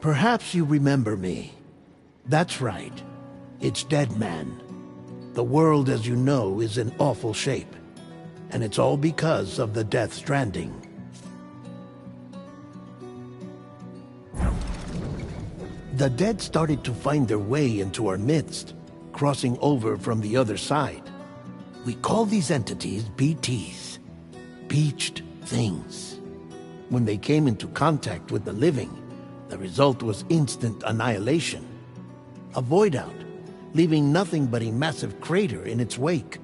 Perhaps you remember me. That's right. It's Dead Man. The world, as you know, is in awful shape. And it's all because of the Death Stranding. The dead started to find their way into our midst, crossing over from the other side. We call these entities BTs, Beached Things. When they came into contact with the living, the result was instant annihilation. A void out, leaving nothing but a massive crater in its wake.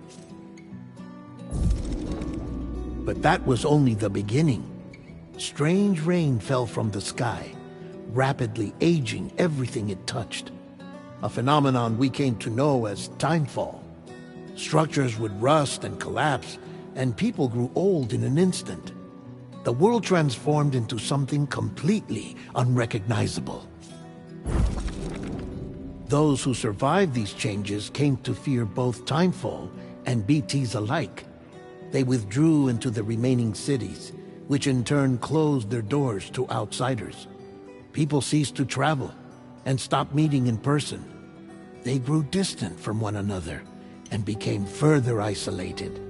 But that was only the beginning. Strange rain fell from the sky, rapidly aging everything it touched. A phenomenon we came to know as timefall. Structures would rust and collapse, and people grew old in an instant. The world transformed into something completely unrecognizable. Those who survived these changes came to fear both timefall and BTs alike. They withdrew into the remaining cities, which in turn closed their doors to outsiders. People ceased to travel and stopped meeting in person. They grew distant from one another and became further isolated.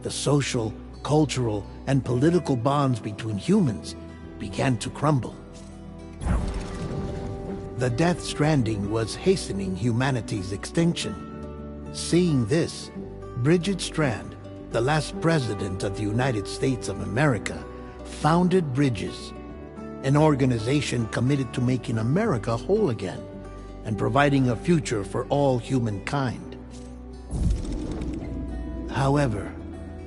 The social, cultural, and political bonds between humans began to crumble. The Death Stranding was hastening humanity's extinction. Seeing this, Bridget Strand, the last president of the United States of America, founded Bridges, an organization committed to making America whole again and providing a future for all humankind. However,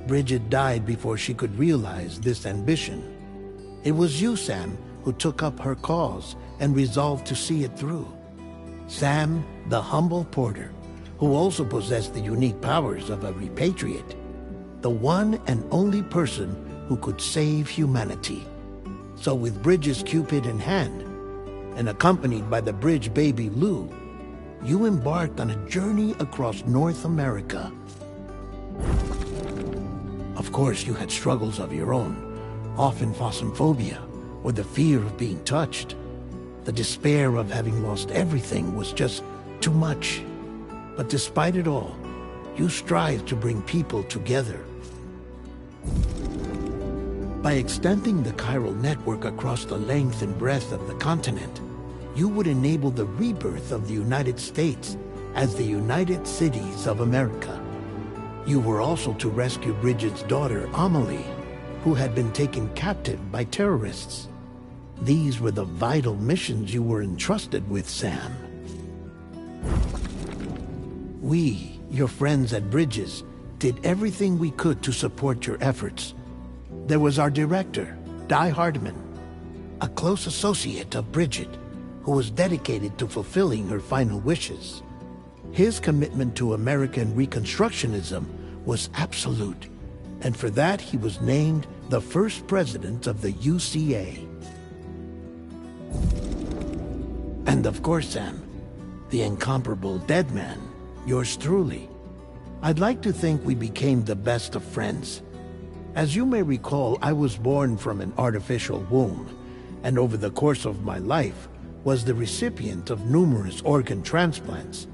Bridget died before she could realize this ambition. It was you, Sam, who took up her cause and resolved to see it through. Sam, the humble porter, who also possessed the unique powers of a repatriate. The one and only person who could save humanity. So with Bridges' Cupid in hand, and accompanied by the bridge baby Lou, you embarked on a journey across North America. Of course, you had struggles of your own, often phasmophobia, or the fear of being touched. The despair of having lost everything was just too much. But despite it all, you strived to bring people together. By extending the chiral network across the length and breadth of the continent, you would enable the rebirth of the United States as the United Cities of America. You were also to rescue Bridget's daughter, Amelie, who had been taken captive by terrorists. These were the vital missions you were entrusted with, Sam. We, your friends at Bridges, did everything we could to support your efforts. There was our director, Di Hardman, a close associate of Bridget, who was dedicated to fulfilling her final wishes. His commitment to American Reconstructionism was absolute, and for that he was named the first president of the UCA. And of course, Sam, the incomparable Dead Man, yours truly. I'd like to think we became the best of friends. As you may recall, I was born from an artificial womb, and over the course of my life was the recipient of numerous organ transplants.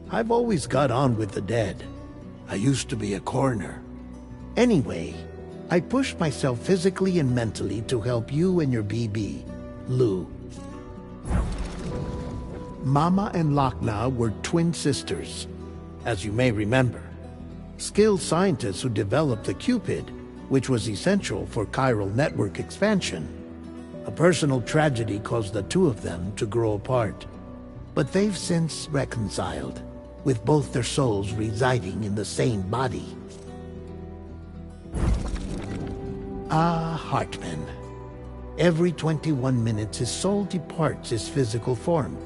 I've always got on with the dead. I used to be a coroner. Anyway, I pushed myself physically and mentally to help you and your BB, Lou. Mama and Lakna were twin sisters, as you may remember. Skilled scientists who developed the Cupid, which was essential for chiral network expansion. A personal tragedy caused the two of them to grow apart. But they've since reconciled, with both their souls residing in the same body. Ah, Hartman. Every 21 minutes his soul departs his physical form,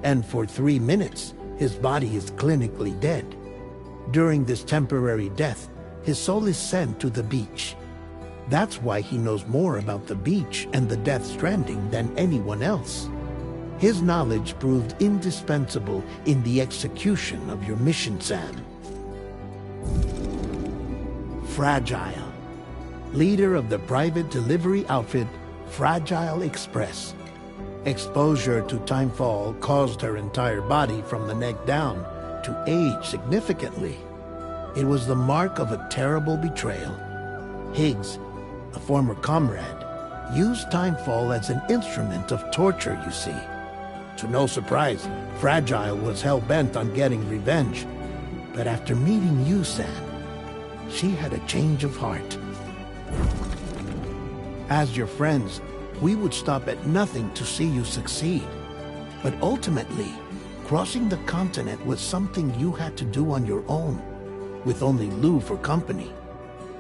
and for 3 minutes his body is clinically dead. During this temporary death, his soul is sent to the beach. That's why he knows more about the beach and the Death Stranding than anyone else. His knowledge proved indispensable in the execution of your mission, Sam. Fragile, leader of the private delivery outfit Fragile Express. Exposure to timefall caused her entire body from the neck down to age significantly. It was the mark of a terrible betrayal. Higgs, a former comrade, used timefall as an instrument of torture, you see. To no surprise, Fragile was hell-bent on getting revenge. But after meeting you, Sam, she had a change of heart. As your friends, we would stop at nothing to see you succeed. But ultimately, crossing the continent was something you had to do on your own, with only Lou for company,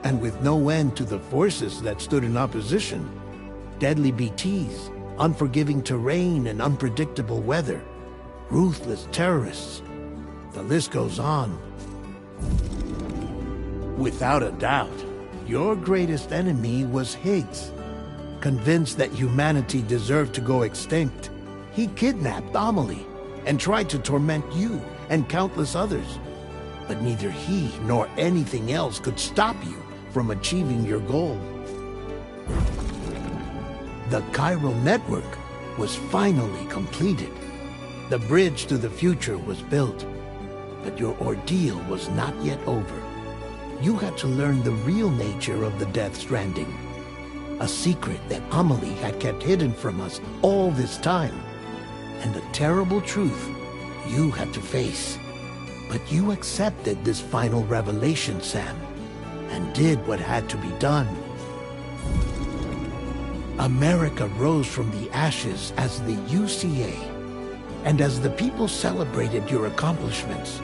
and with no end to the forces that stood in opposition. Deadly BTs, unforgiving terrain and unpredictable weather, ruthless terrorists. The list goes on. Without a doubt, your greatest enemy was Higgs. Convinced that humanity deserved to go extinct, he kidnapped Amelie and tried to torment you and countless others. But neither he nor anything else could stop you from achieving your goal. The chiral network was finally completed. The bridge to the future was built. But your ordeal was not yet over. You had to learn the real nature of the Death Stranding. A secret that Amelie had kept hidden from us all this time. And the terrible truth you had to face. But you accepted this final revelation, Sam, and did what had to be done. America rose from the ashes as the UCA. And as the people celebrated your accomplishments,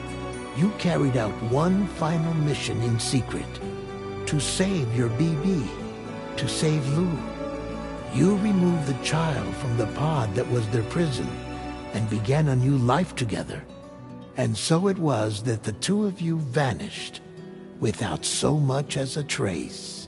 you carried out one final mission in secret. To save your BB. To save Lou. You removed the child from the pod that was their prison and began a new life together. And so it was that the two of you vanished without so much as a trace.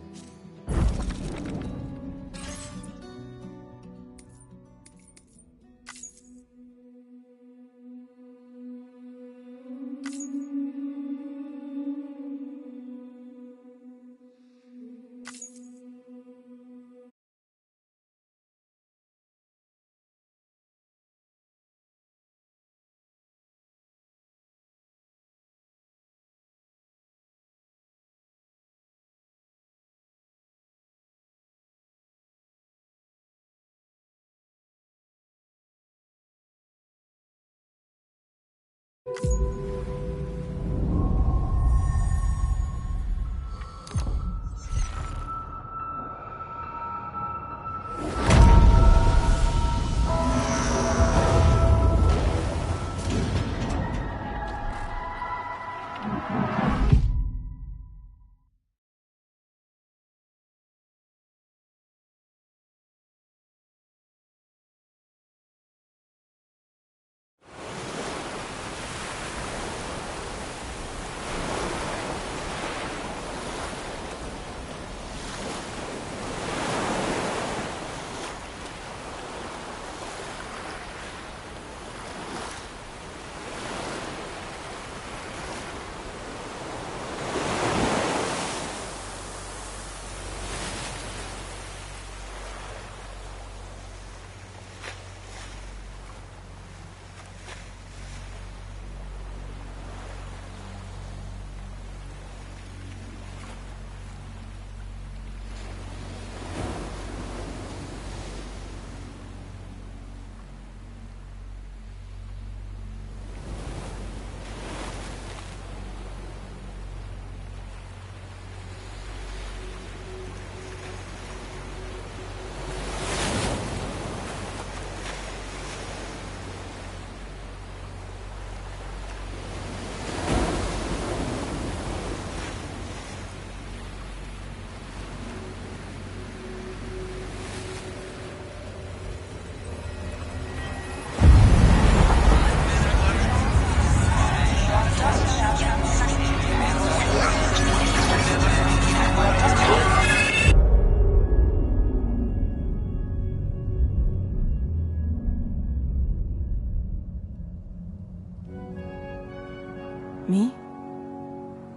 Me?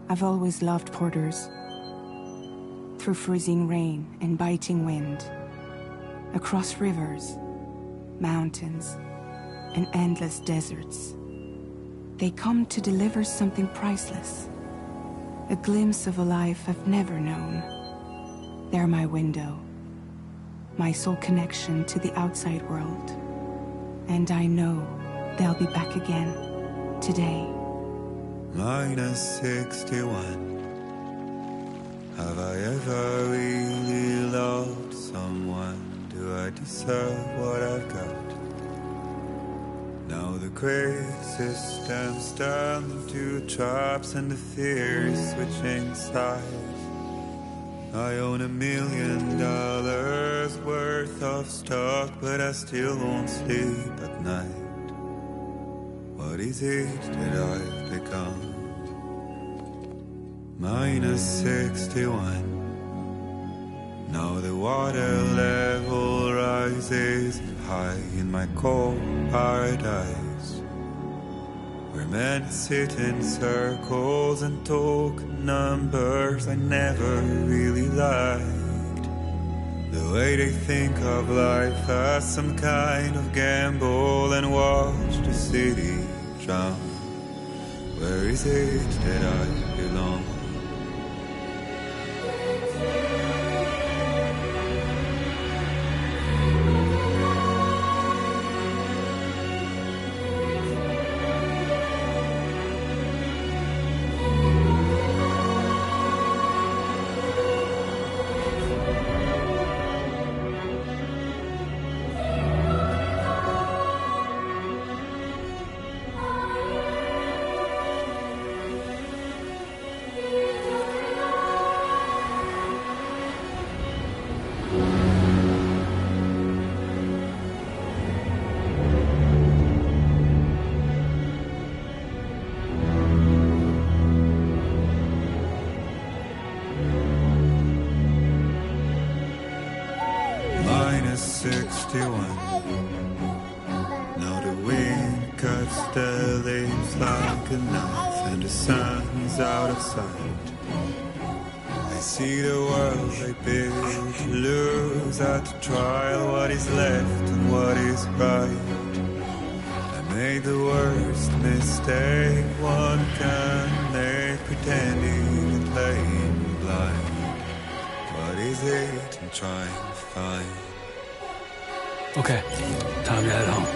I've always loved porters. Through freezing rain and biting wind, across rivers, mountains, and endless deserts. They come to deliver something priceless, a glimpse of a life I've never known. They're my window, my sole connection to the outside world. And I know they'll be back again, today. -61. Have I ever really loved someone? Do I deserve what I've got? Now the great system's turned into traps and the fear is switching sides. I own $1 million worth of stock, but I still won't sleep at night. What is it that I've become? -61. Now the water level rises high in my cold paradise, where men sit in circles and talk numbers I never really liked. The way they think of life as some kind of gamble and watch the city drown. Where is it that I belong? -61. Now the wind cuts the leaves like a knife, and the sun is out of sight. I see the world I built lose at the trial, what is left and what is right. I made the worst mistake one can make, pretending and playing blind. What is it I'm trying to find? Okay, time to head home.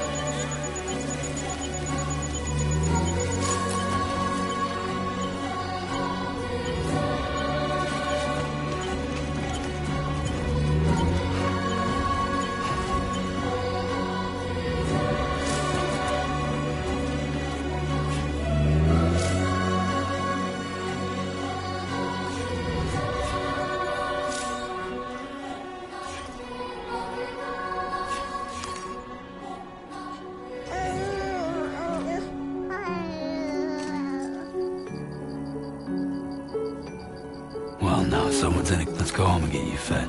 Well, now someone's in it. Let's go home and get you fed.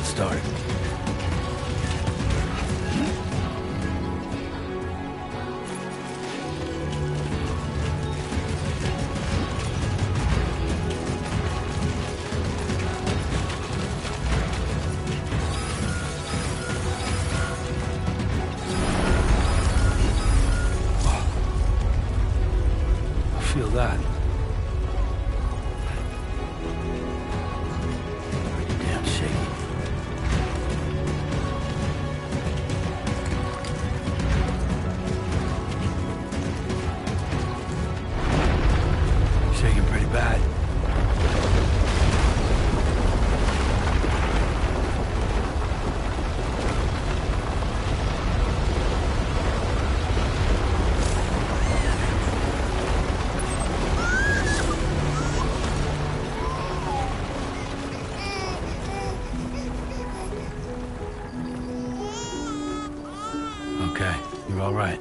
start. Feel that. Pretty damn shaky. Shaking pretty bad. Okay, you're all right.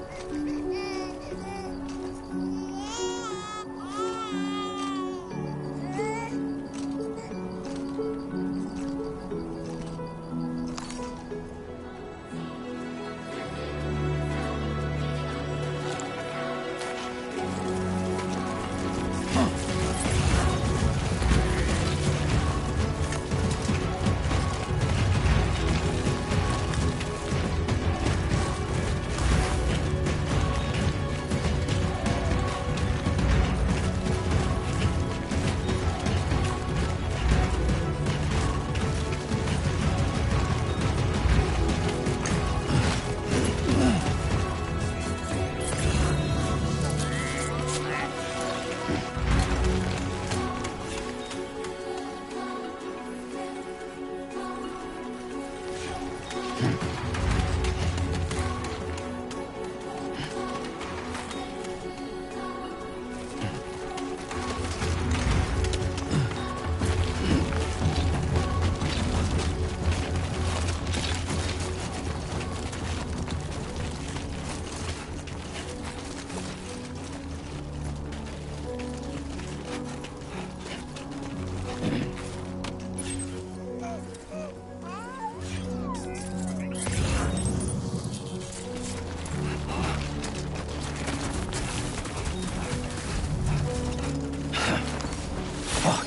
Fuck.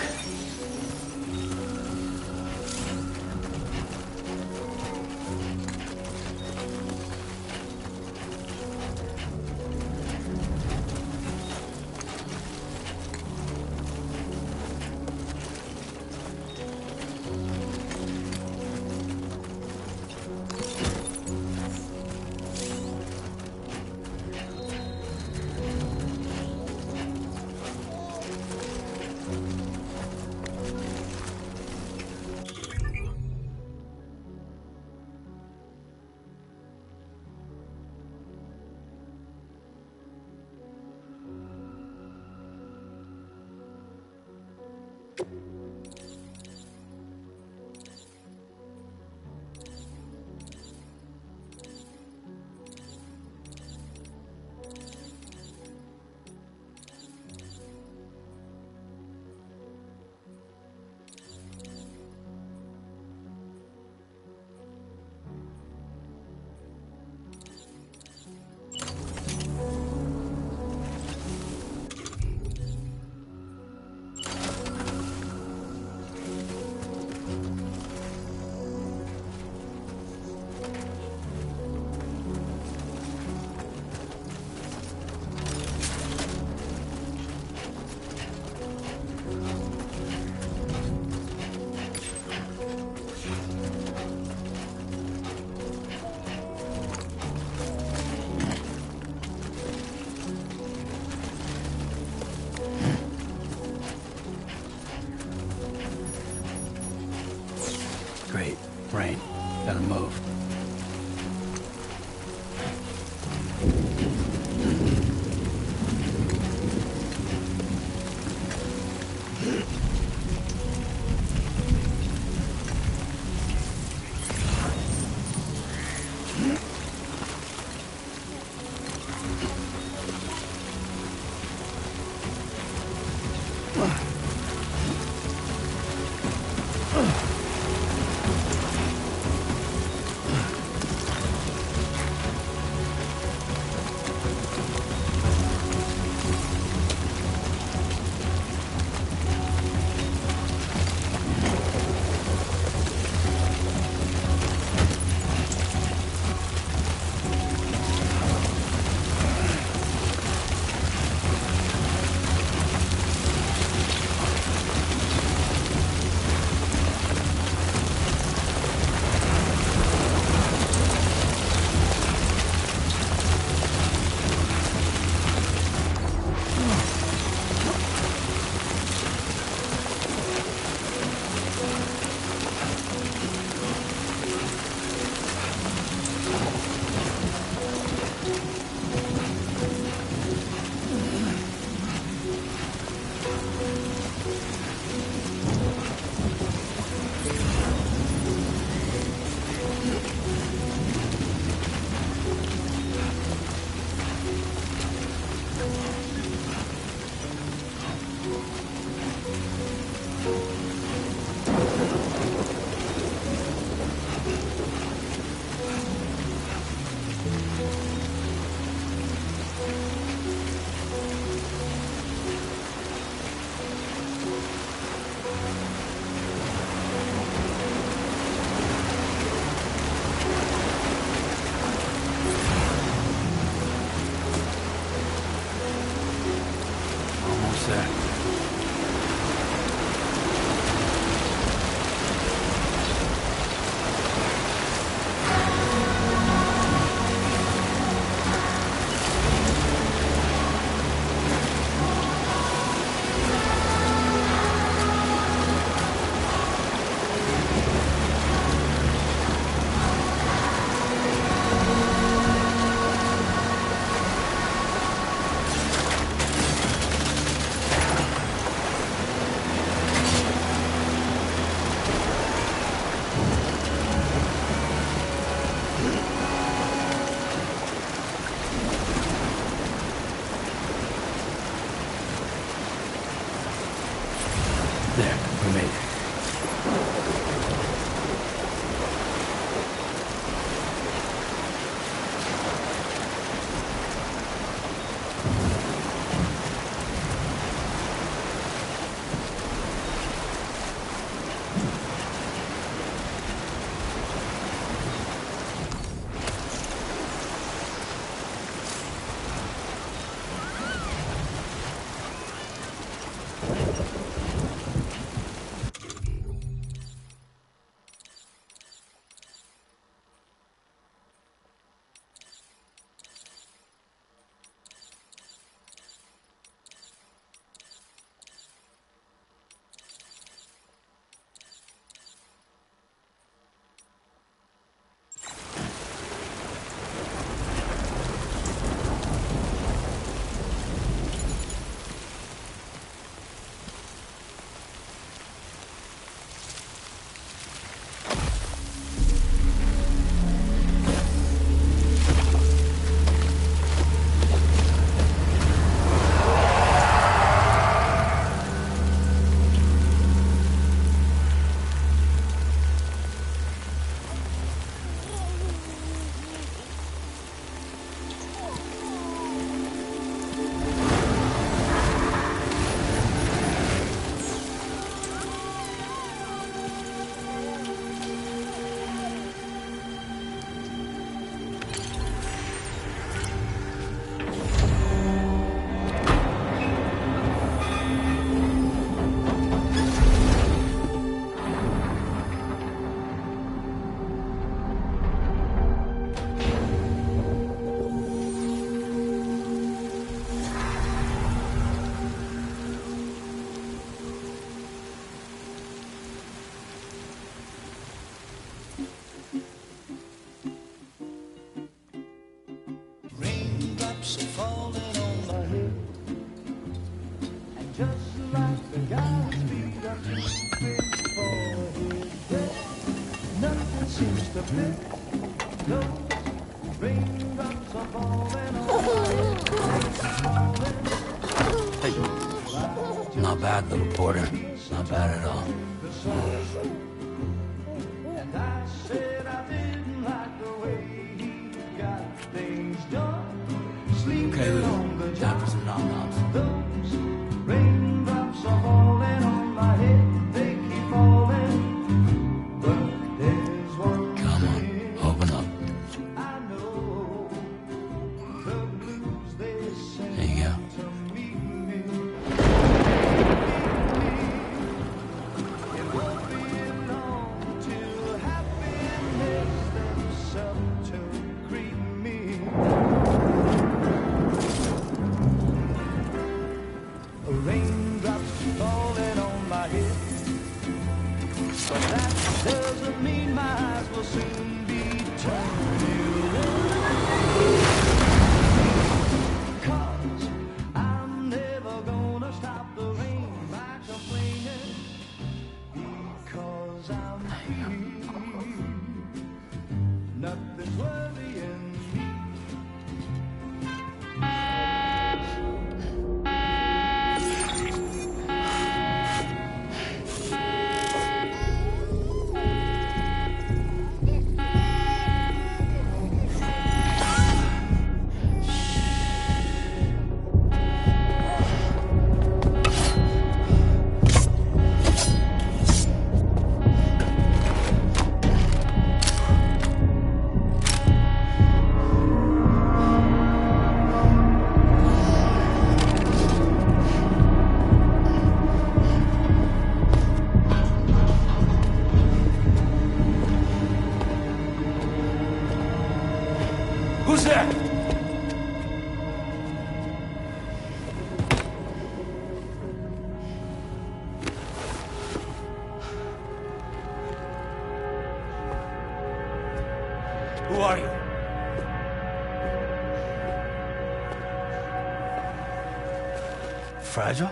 Great. Rain. Gotta move. There, we made it. Hey. Not bad, little porter. Not bad at all. Okay, Lou. Time for some nom-noms. Come on, open up. There you go. Who's there? Who are you? Fragile?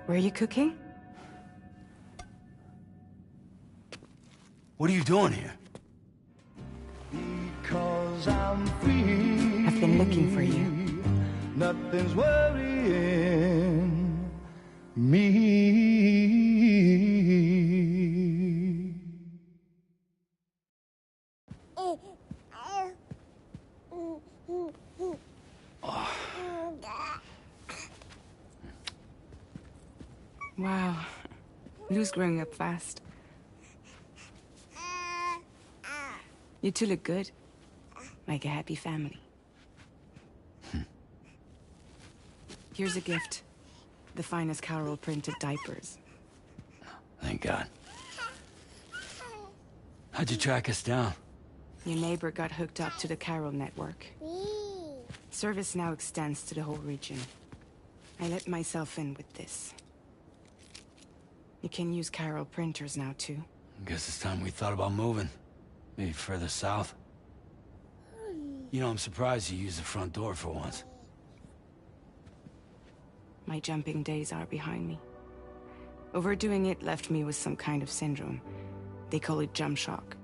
Were you cooking? What are you doing here? 'cause I'm free. I've been looking for you. Nothing's worrying me. Wow. Lou's growing up fast. You two look good. Like a happy family. Here's a gift. The finest Carol printed diapers. Thank God. How'd you track us down? Your neighbor got hooked up to the Carol network. Service now extends to the whole region. I let myself in with this. You can use Carol printers now, too. Guess it's time we thought about moving. Maybe further south. You know, I'm surprised you used the front door for once. My jumping days are behind me. Overdoing it left me with some kind of syndrome. They call it jump shock.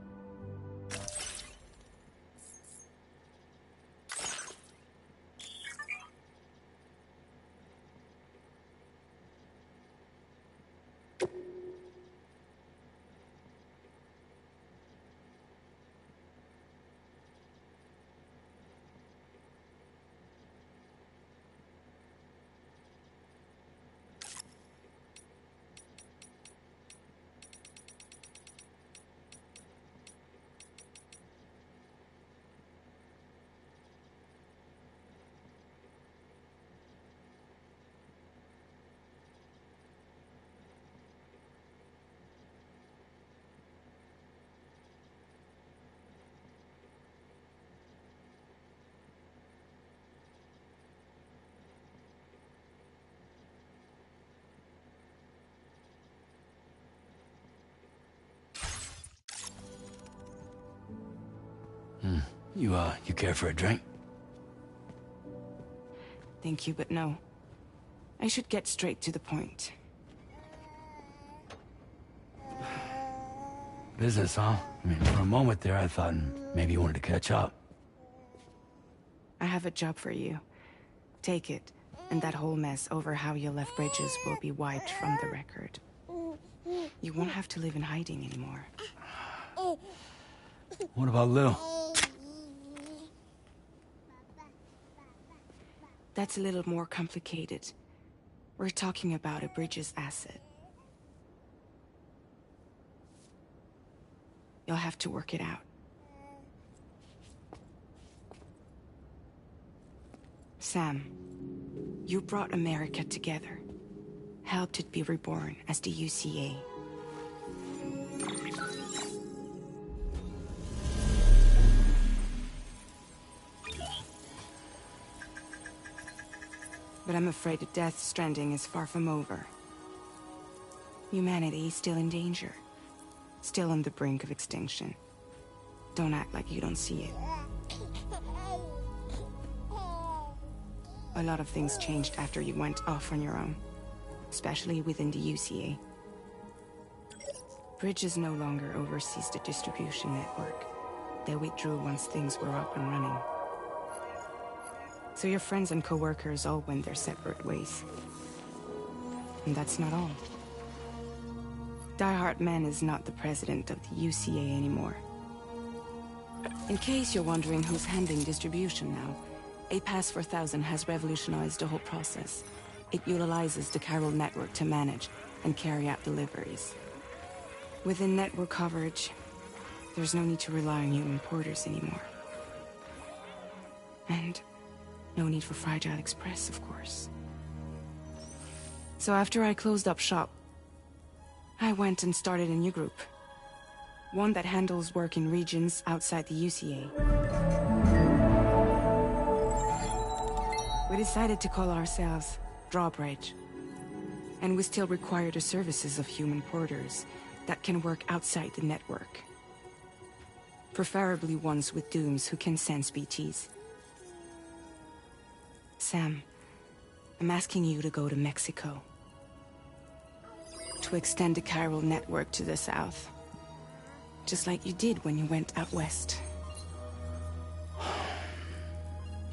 You care for a drink? Thank you, but no. I should get straight to the point. Business, huh? I mean, for a moment there, I thought maybe you wanted to catch up. I have a job for you. Take it, and that whole mess over how you left Bridges will be wiped from the record. You won't have to live in hiding anymore. What about Lil? That's a little more complicated. We're talking about a Bridges asset. You'll have to work it out. Sam, you brought America together. Helped it be reborn as the UCA. But I'm afraid the Death Stranding is far from over. Humanity is still in danger. Still on the brink of extinction. Don't act like you don't see it. A lot of things changed after you went off on your own. Especially within the UCA. Bridges no longer oversees the distribution network. They withdrew once things were up and running. So your friends and co-workers all went their separate ways. And that's not all. Die Hard Man is not the president of the UCA anymore. In case you're wondering who's handling distribution now, a Pass for 1000 has revolutionized the whole process. It utilizes the Carol network to manage and carry out deliveries. Within network coverage, there's no need to rely on human porters anymore. And no need for Fragile Express, of course. So after I closed up shop, I went and started a new group. One that handles work in regions outside the UCA. We decided to call ourselves Drawbridge. And we still require the services of human porters that can work outside the network. Preferably ones with dooms who can sense BTs. Sam, I'm asking you to go to Mexico. To extend the Carol network to the south. Just like you did when you went out west.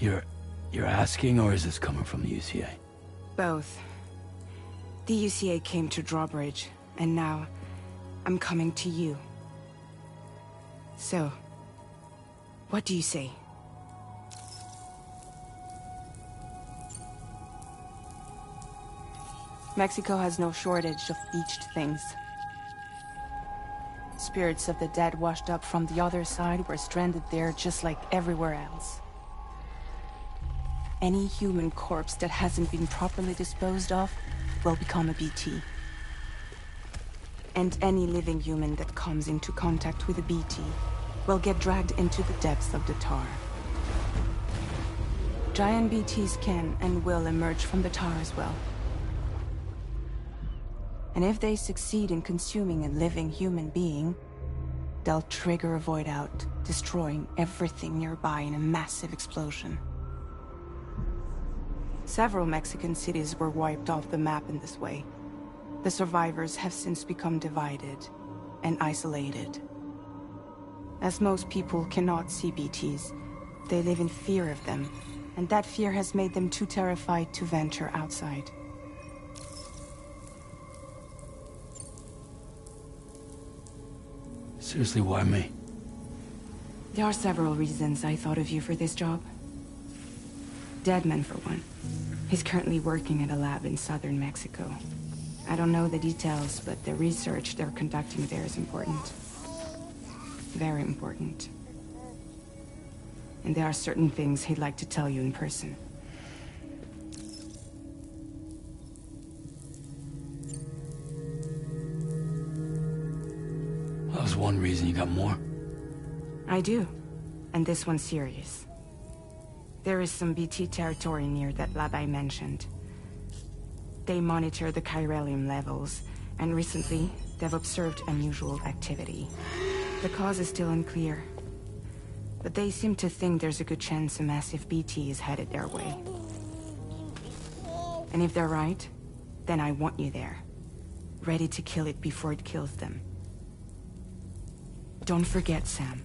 You're asking, or is this coming from the UCA? Both. The UCA came to Drawbridge, and now I'm coming to you. So, what do you say? Mexico has no shortage of beached things. Spirits of the dead washed up from the other side were stranded there just like everywhere else. Any human corpse that hasn't been properly disposed of will become a BT. And any living human that comes into contact with a BT will get dragged into the depths of the tar. Giant BTs can and will emerge from the tar as well. And if they succeed in consuming a living human being, they'll trigger a void out, destroying everything nearby in a massive explosion. Several Mexican cities were wiped off the map in this way. The survivors have since become divided and isolated. As most people cannot see BTs, they live in fear of them, and that fear has made them too terrified to venture outside. Seriously, why me? There are several reasons I thought of you for this job. Deadman, for one. He's currently working at a lab in southern Mexico. I don't know the details, but the research they're conducting there is important. Very important. And there are certain things he'd like to tell you in person. That was one reason. You got more? I do. And this one's serious. There is some BT territory near that lab I mentioned. They monitor the chiralium levels, and recently, they've observed unusual activity. The cause is still unclear, but they seem to think there's a good chance a massive BT is headed their way. And if they're right, then I want you there, ready to kill it before it kills them. Don't forget, Sam.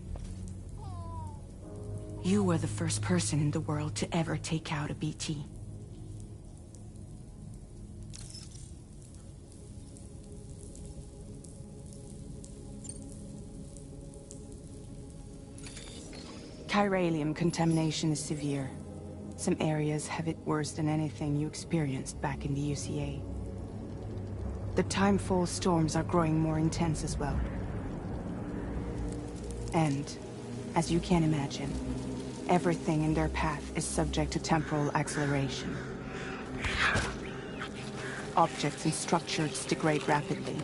You were the first person in the world to ever take out a BT. Chiralium contamination is severe. Some areas have it worse than anything you experienced back in the UCA. The timefall storms are growing more intense as well. And, as you can imagine, everything in their path is subject to temporal acceleration. Objects and structures degrade rapidly,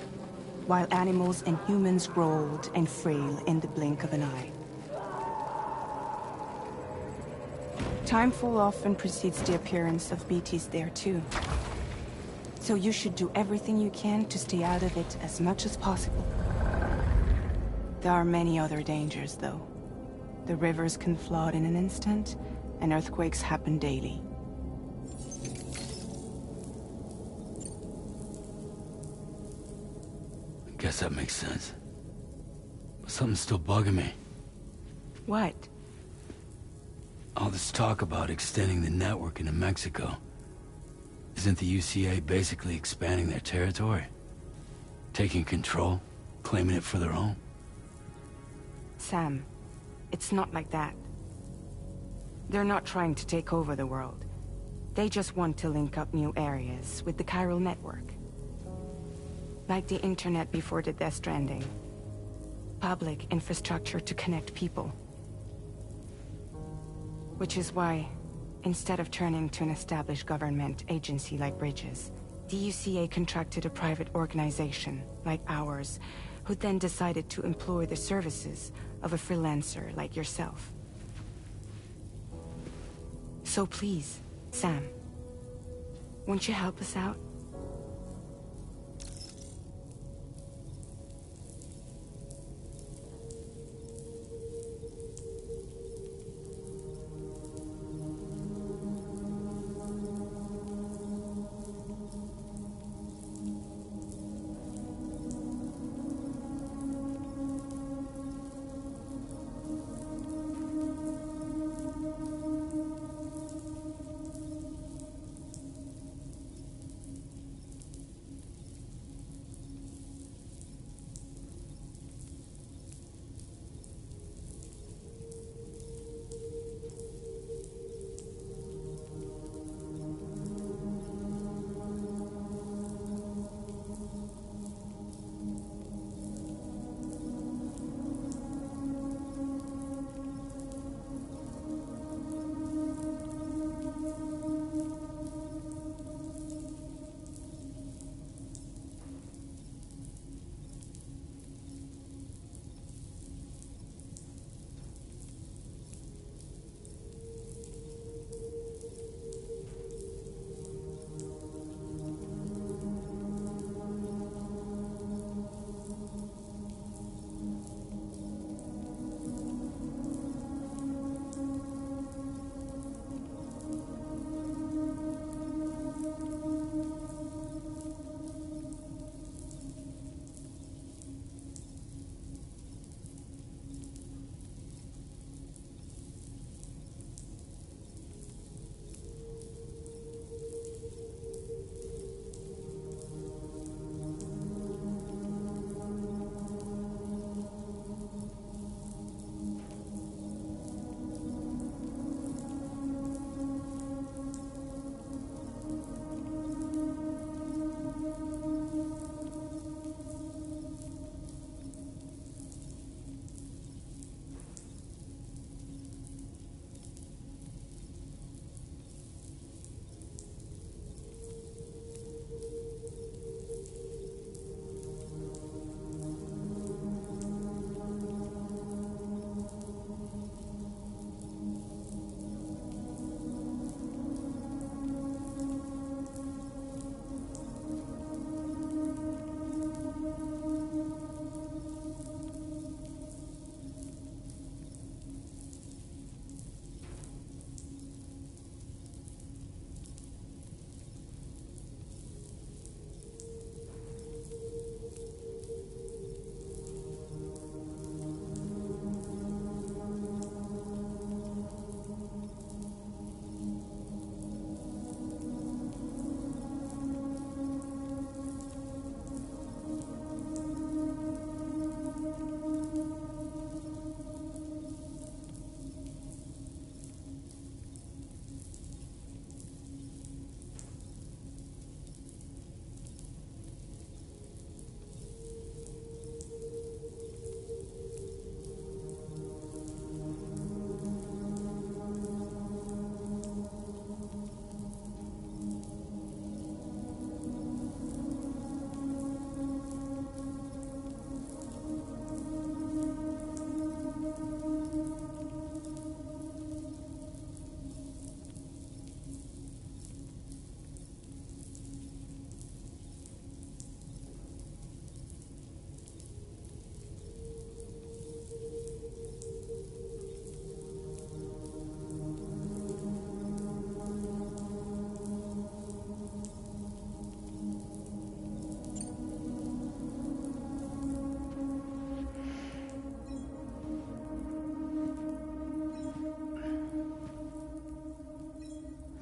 while animals and humans grow old and frail in the blink of an eye. Timefall often precedes the appearance of BTs there too. So you should do everything you can to stay out of it as much as possible. There are many other dangers, though. The rivers can flood in an instant, and earthquakes happen daily. Guess that makes sense. But something's still bugging me. What? All this talk about extending the network into Mexico. Isn't the UCA basically expanding their territory? Taking control, claiming it for their own? Sam, it's not like that. They're not trying to take over the world. They just want to link up new areas with the chiral network. Like the internet before the Death Stranding. Public infrastructure to connect people. Which is why, instead of turning to an established government agency like Bridges, the UCA contracted a private organization, like ours, who then decided to employ the services of a freelancer like yourself. So please, Sam, won't you help us out?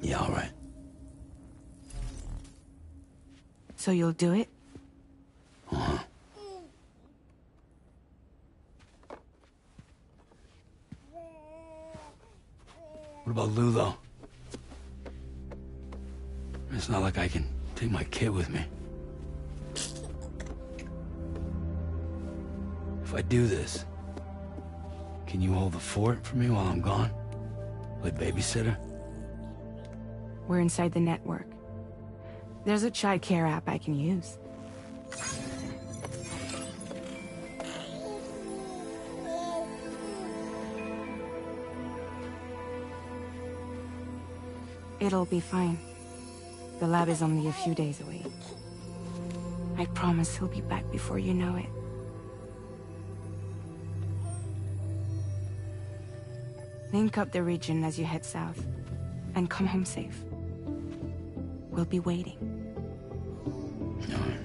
Yeah, all right. So you'll do it? Uh-huh. What about Lou, though? It's not like I can take my kid with me. If I do this, can you hold the fort for me while I'm gone? Play babysitter? We're inside the network. There's a child care app I can use. It'll be fine. The lab is only a few days away. I promise he'll be back before you know it. Link up the region as you head south, and come home safe. We'll be waiting. All right.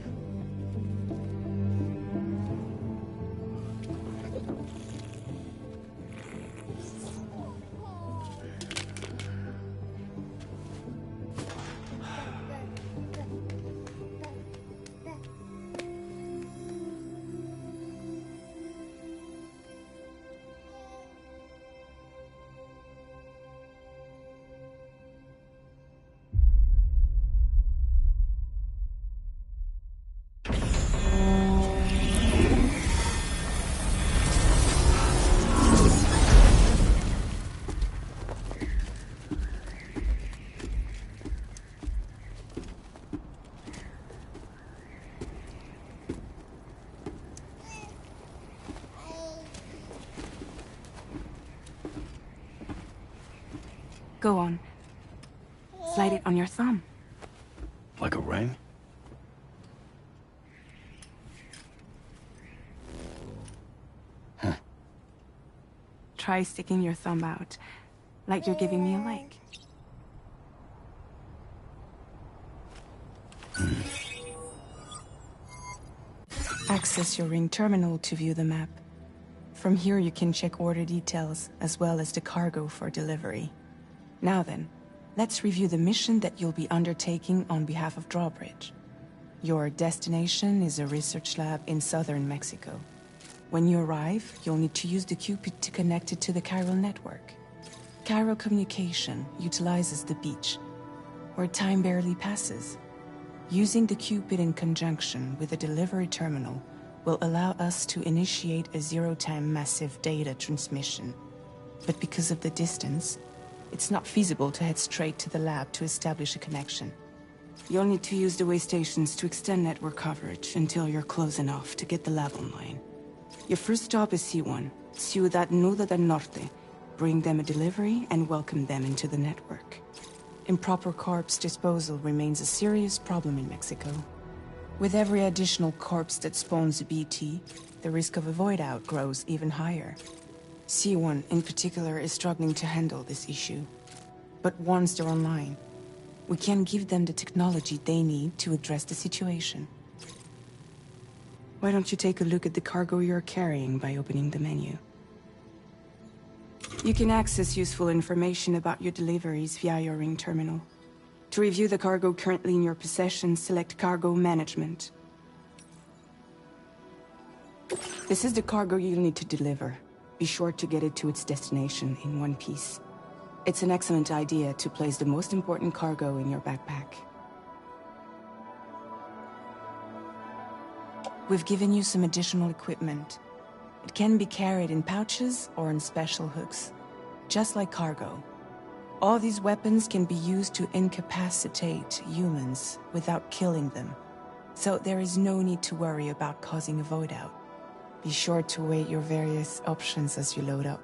Go on. Slide it on your thumb. Like a ring? Huh. Try sticking your thumb out, like you're giving me a like. Access your ring terminal to view the map. From here you can check order details, as well as the cargo for delivery. Now then, let's review the mission that you'll be undertaking on behalf of Drawbridge. Your destination is a research lab in southern Mexico. When you arrive, you'll need to use the Cupid to connect it to the chiral network. Chiral communication utilizes the beach, where time barely passes. Using the Cupid in conjunction with a delivery terminal will allow us to initiate a zero-time massive data transmission. But because of the distance, it's not feasible to head straight to the lab to establish a connection. You'll need to use the way stations to extend network coverage until you're close enough to get the lab online. Your first stop is C1, Ciudad Nuda del Norte. Bring them a delivery and welcome them into the network. Improper corpse disposal remains a serious problem in Mexico. With every additional corpse that spawns a BT, the risk of a void out grows even higher. C1 in particular is struggling to handle this issue. But once they're online, we can give them the technology they need to address the situation. Why don't you take a look at the cargo you're carrying by opening the menu? You can access useful information about your deliveries via your ring terminal. To review the cargo currently in your possession, select Cargo Management. This is the cargo you'll need to deliver. Be sure to get it to its destination in one piece. It's an excellent idea to place the most important cargo in your backpack. We've given you some additional equipment. It can be carried in pouches or in special hooks, just like cargo. All these weapons can be used to incapacitate humans without killing them, so there is no need to worry about causing a void out. Be sure to weigh your various options as you load up.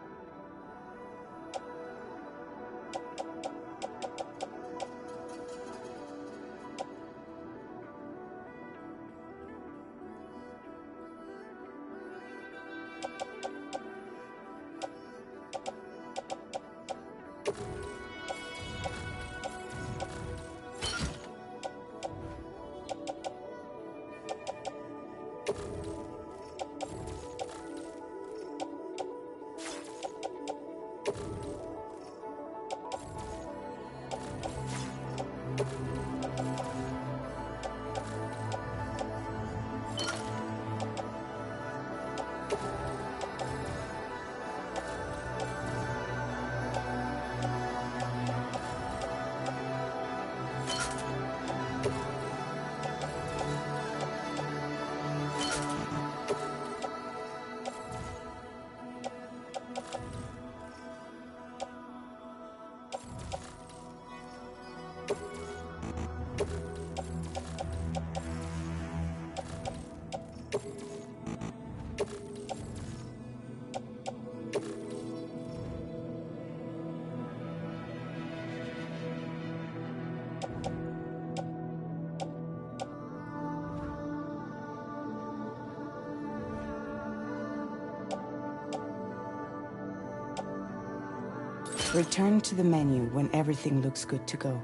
Return to the menu when everything looks good to go.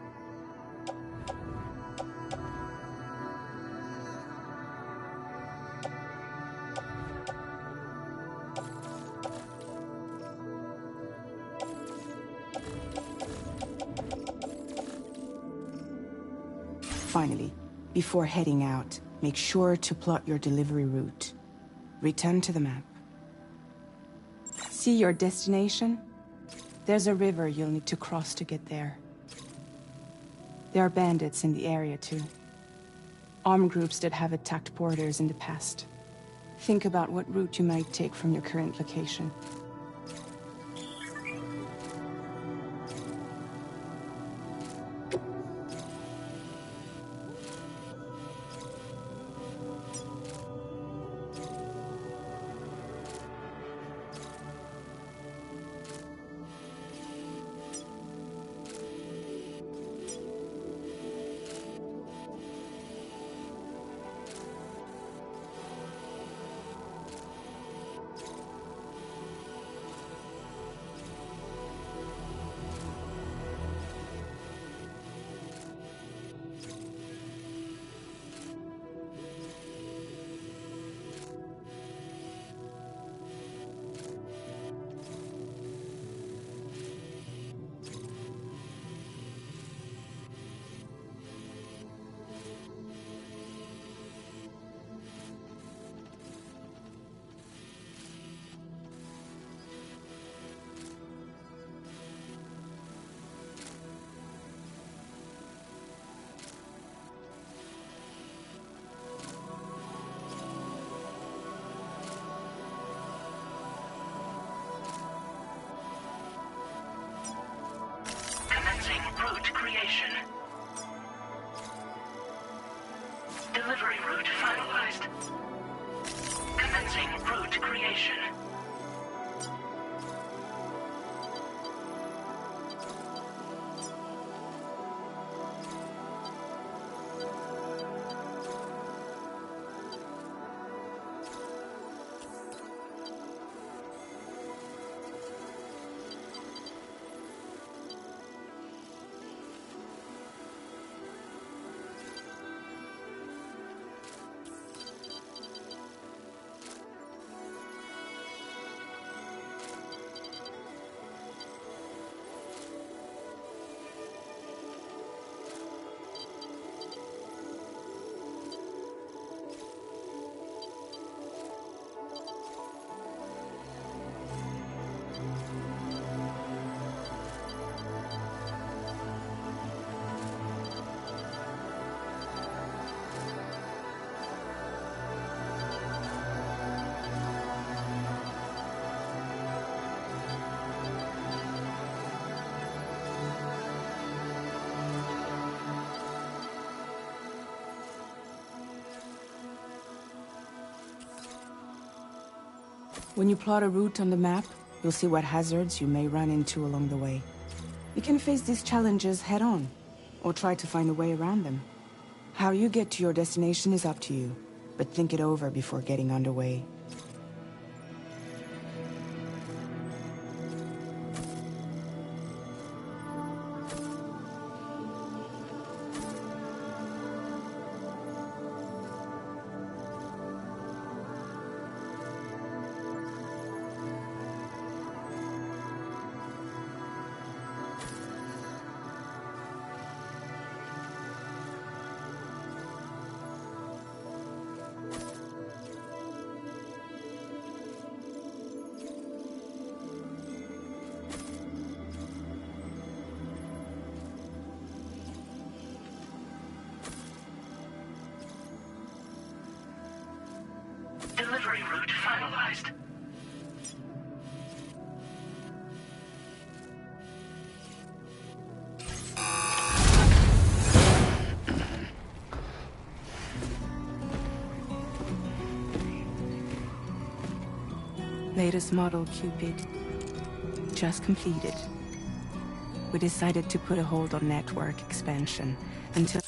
Finally, before heading out, make sure to plot your delivery route. Return to the map. See your destination? There's a river you'll need to cross to get there. There are bandits in the area too. Armed groups that have attacked borders in the past. Think about what route you might take from your current location. Route creation. Delivery route finalized. Commencing route creation. When you plot a route on the map, you'll see what hazards you may run into along the way. You can face these challenges head-on, or try to find a way around them. How you get to your destination is up to you, but think it over before getting underway. Delivery route finalized. Latest model Cupid. Just completed. We decided to put a hold on network expansion until...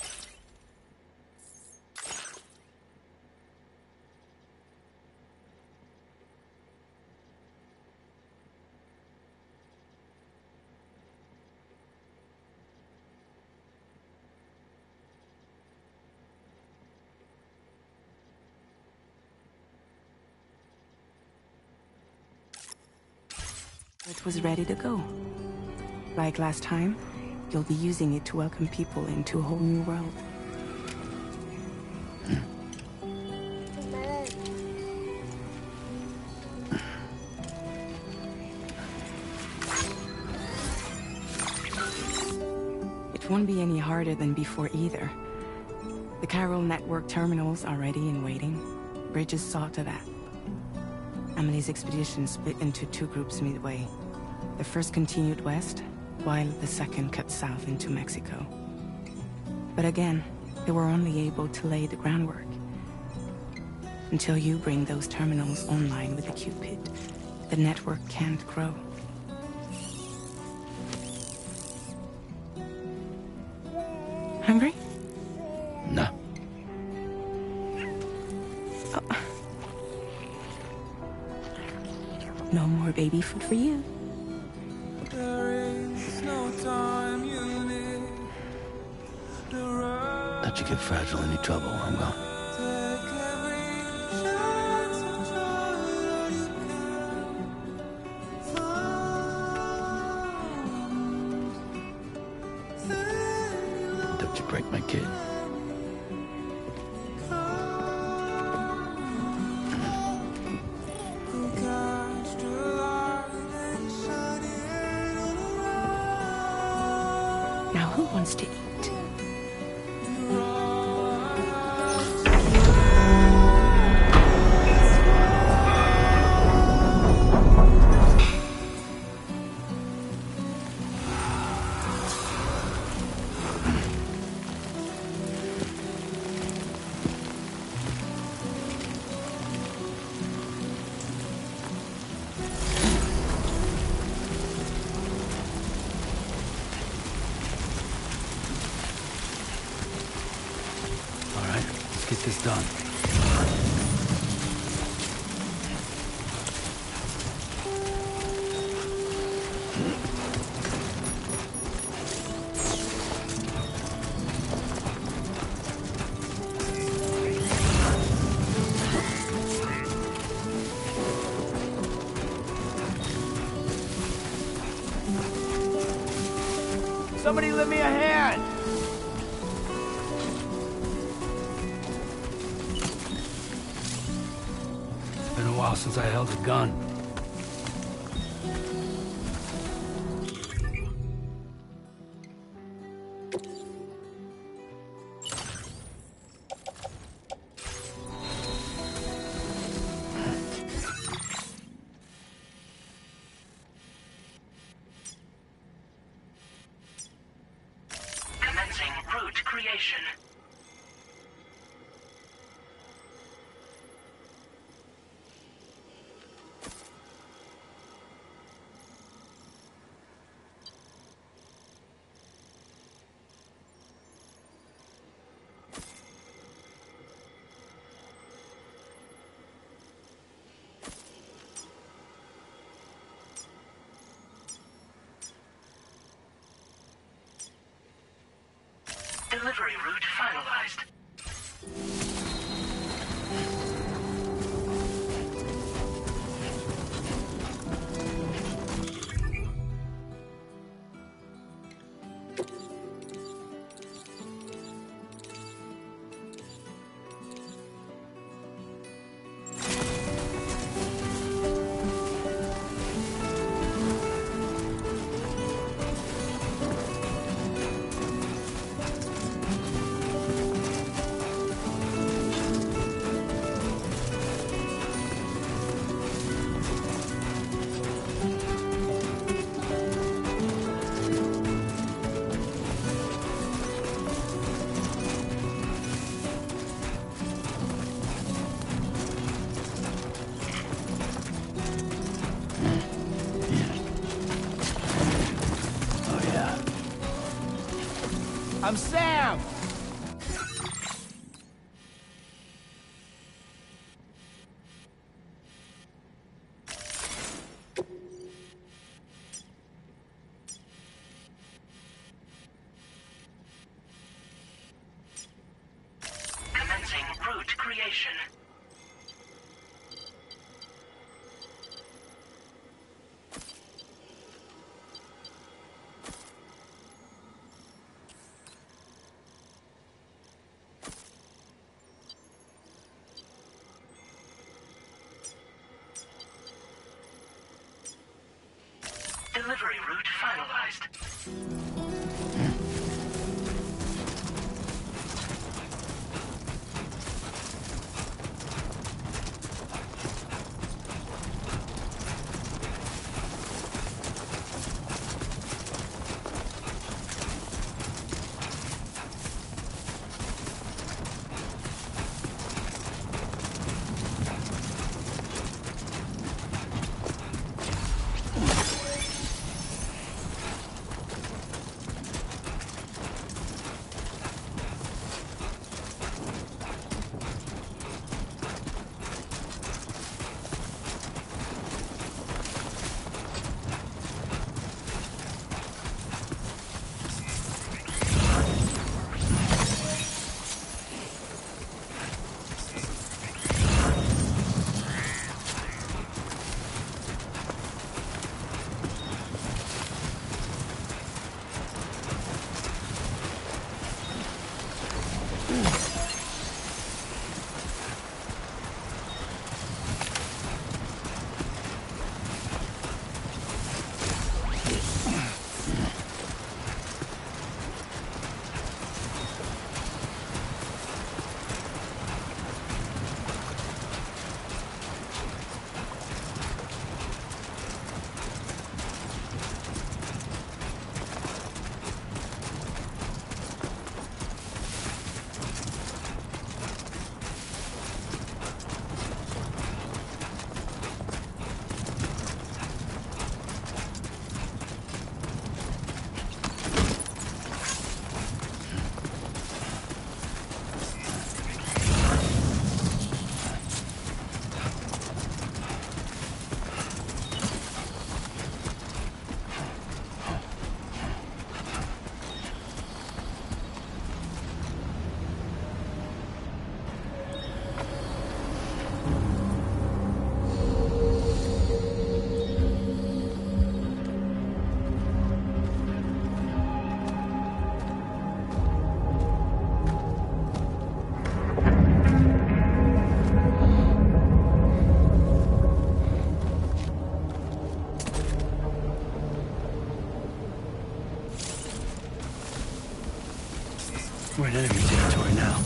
It was ready to go. Like last time, you'll be using it to welcome people into a whole new world. It won't be any harder than before either. The Carol Network terminals are ready and waiting. Bridges saw to that. Emily's expedition split into two groups midway. The first continued west, while the second cut south into Mexico. But again, they were only able to lay the groundwork. Until you bring those terminals online with the Cupid, the network can't grow. Hungry? No. No more baby food for you. Let you get fragile any trouble, I'm well. Don't you break my kid. Now who wants to eat? All right, let's get this done. Somebody lend me a hand! It's been a while since I held a gun. Commencing route creation. Delivery route finalized. Oh yeah. I'm Sam! Commencing route creation. Delivery route finalized. We're in enemy territory now.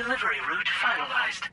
Delivery route finalized.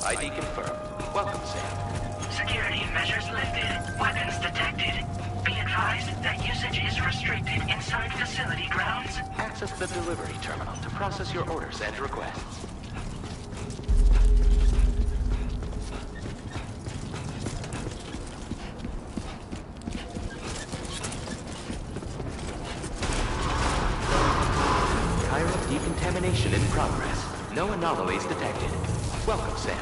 ID confirmed. Welcome, Sam. Security measures lifted. Weapons detected. Be advised that usage is restricted inside facility grounds. Access the delivery terminal to process your orders and requests. Chiral decontamination in progress. No anomalies detected. Welcome, Sam.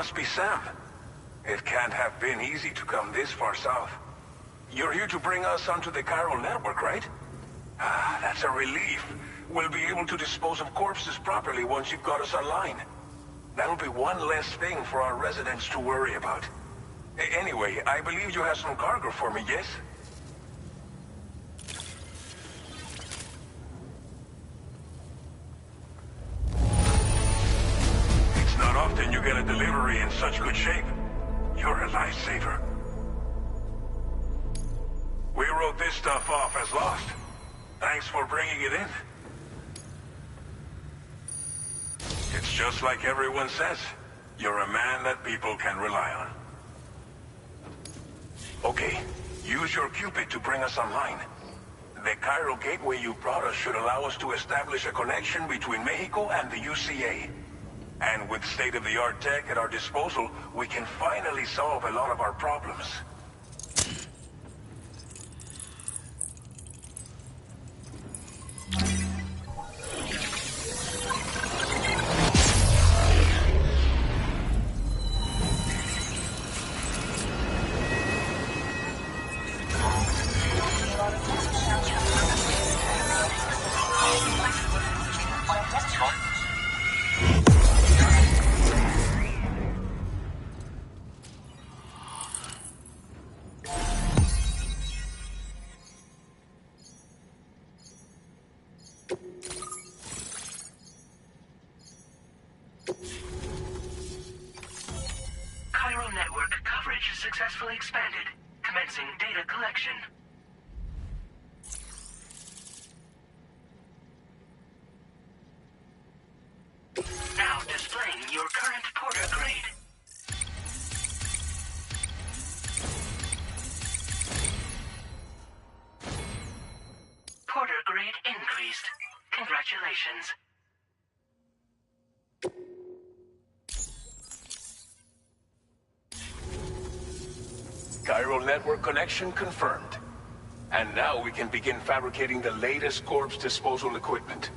must be Sam. It can't have been easy to come this far south. You're here to bring us onto the chiral network, right? Ah, that's a relief. We'll be able to dispose of corpses properly once you've got us online. That'll be one less thing for our residents to worry about. Anyway, I believe you have some cargo for me, yes? It's not often you get a delivery in such good shape. You're a lifesaver. We wrote this stuff off as lost. Thanks for bringing it in. It's just like everyone says. You're a man that people can rely on. Okay, use your Cupid to bring us online. The chiral gateway you brought us should allow us to establish a connection between Mexico and the UCA. And with state-of-the-art tech at our disposal, we can finally solve a lot of our problems. Chiral network coverage successfully expanded. Commencing data collection. Now displaying your current Porter grade. Porter grade increased. Congratulations. Chiral network connection confirmed. And now we can begin fabricating the latest corpse disposal equipment.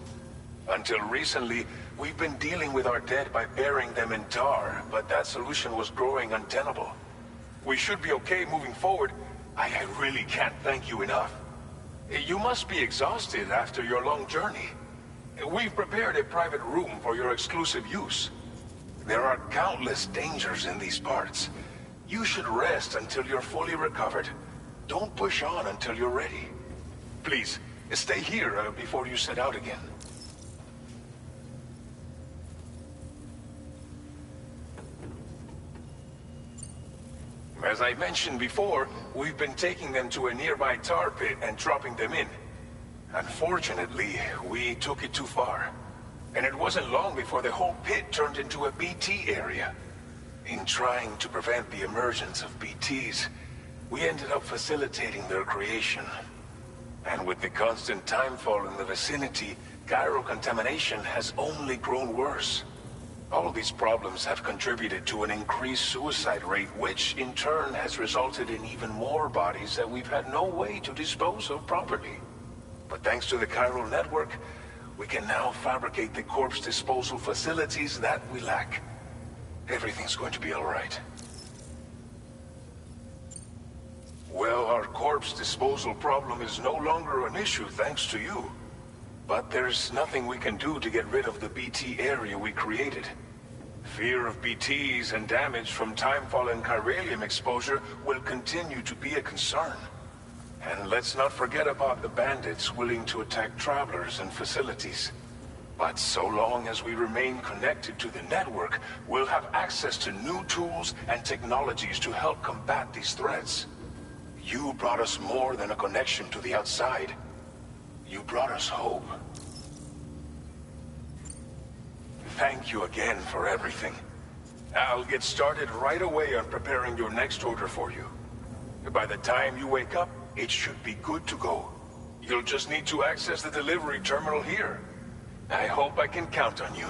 Until recently, we've been dealing with our dead by burying them in tar, but that solution was growing untenable. We should be okay moving forward. I really can't thank you enough. You must be exhausted after your long journey. We've prepared a private room for your exclusive use. There are countless dangers in these parts. You should rest until you're fully recovered. Don't push on until you're ready. Please, stay here before you set out again. As I mentioned before, we've been taking them to a nearby tar pit and dropping them in. Unfortunately, we took it too far. And it wasn't long before the whole pit turned into a BT area. In trying to prevent the emergence of BTs, we ended up facilitating their creation. And with the constant timefall in the vicinity, chiral contamination has only grown worse. All these problems have contributed to an increased suicide rate, which in turn has resulted in even more bodies that we've had no way to dispose of properly. But thanks to the chiral network, we can now fabricate the corpse disposal facilities that we lack. Everything's going to be all right. Well, our corpse disposal problem is no longer an issue thanks to you. But there's nothing we can do to get rid of the BT area we created. Fear of BTs and damage from timefall and chiralium exposure will continue to be a concern. And let's not forget about the bandits willing to attack travelers and facilities. But so long as we remain connected to the network, we'll have access to new tools and technologies to help combat these threats. You brought us more than a connection to the outside. You brought us hope. Thank you again for everything. I'll get started right away on preparing your next order for you. By the time you wake up, it should be good to go. You'll just need to access the delivery terminal here. I hope I can count on you.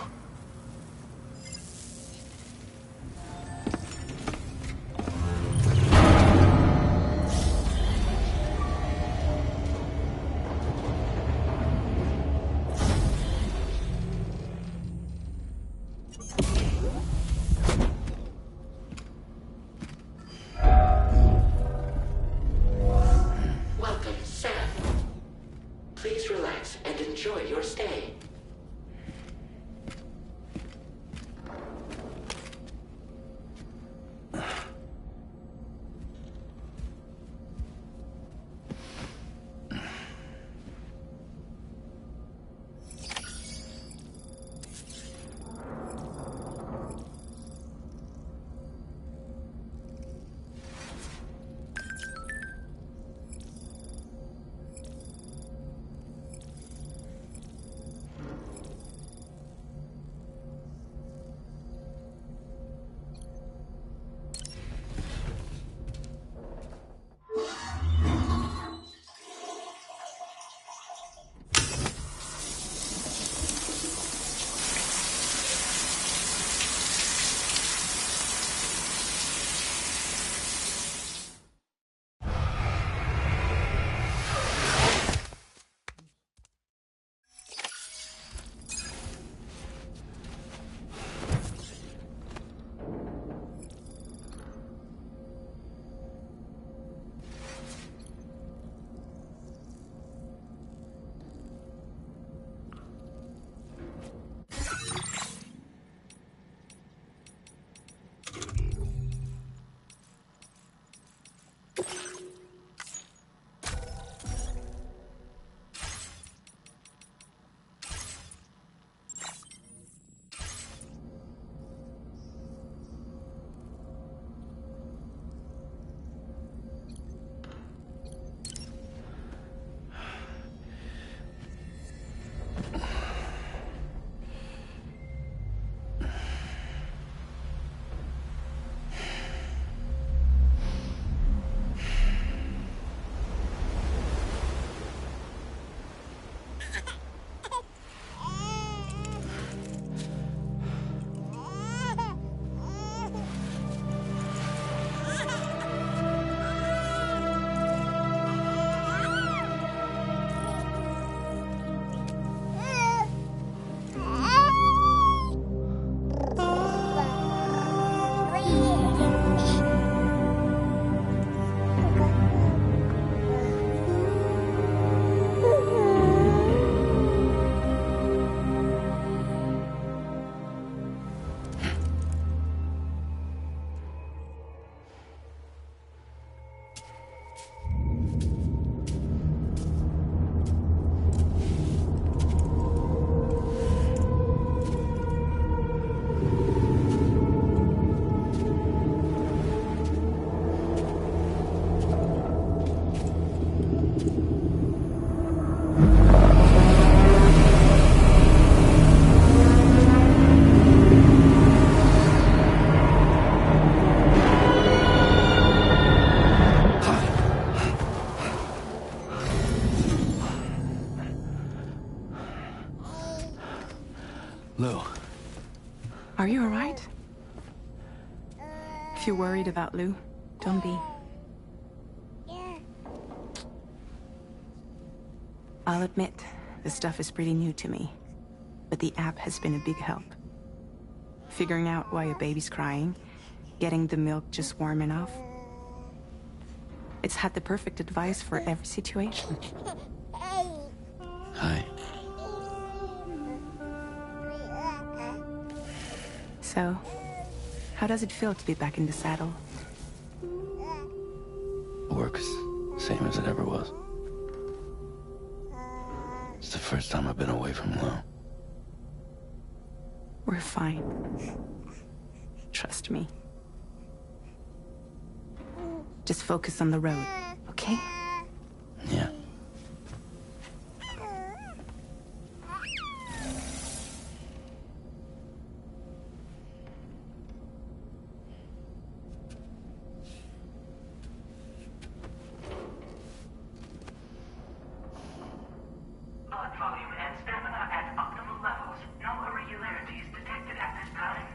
Please relax and enjoy your stay. Lou. Are you alright? If you're worried about Lou, don't be. I'll admit, this stuff is pretty new to me, but the app has been a big help. Figuring out why a baby's crying, getting the milk just warm enough. It's had the perfect advice for every situation. Hi. So, how does it feel to be back in the saddle? Works same as it ever was. It's the first time I've been away from Lou. We're fine. Trust me. Just focus on the road, okay? Yeah. Blood volume and stamina at optimal levels. No irregularities detected at this time.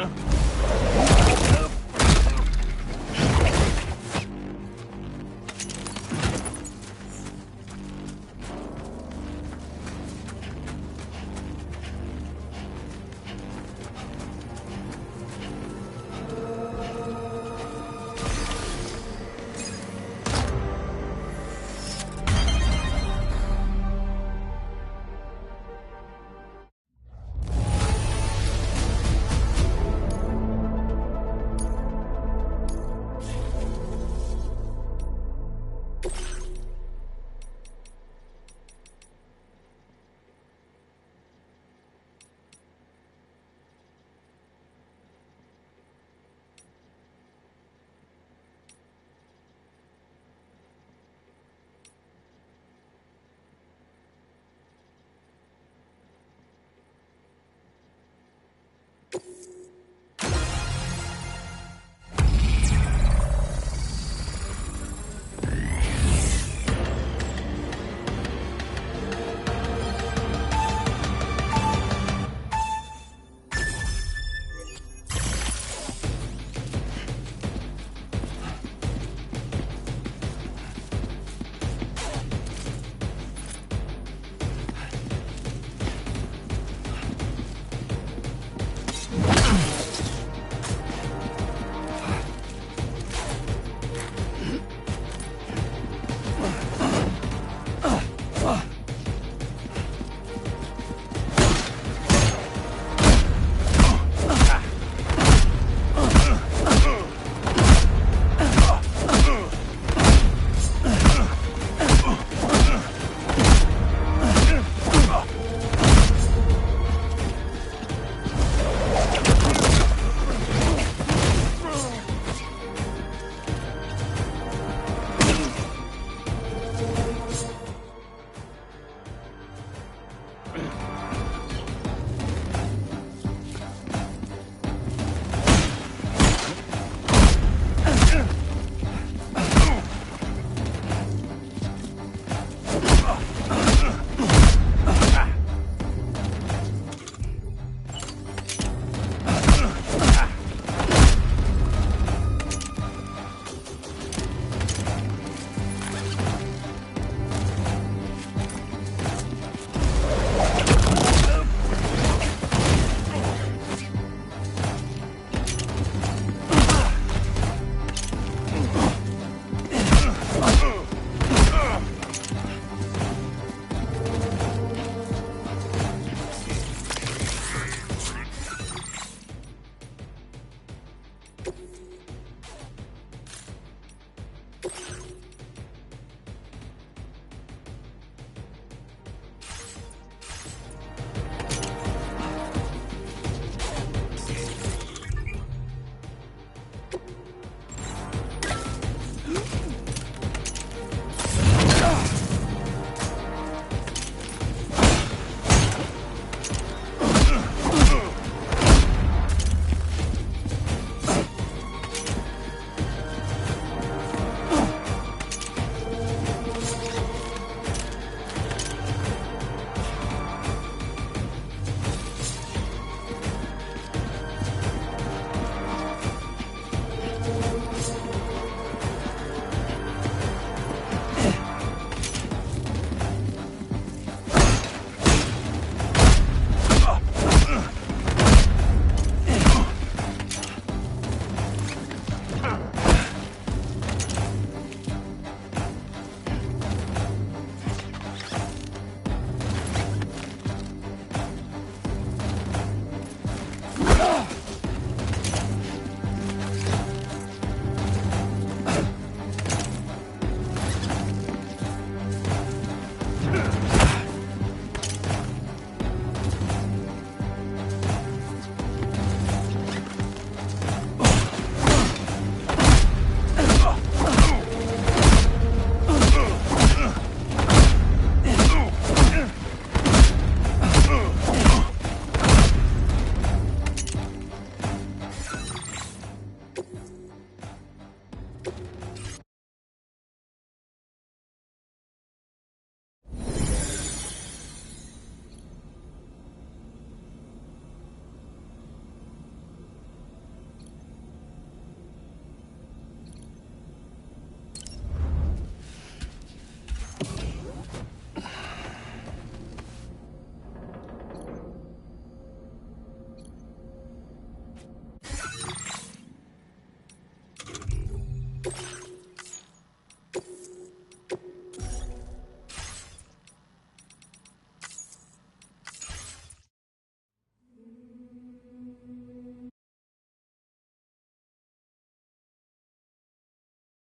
huh?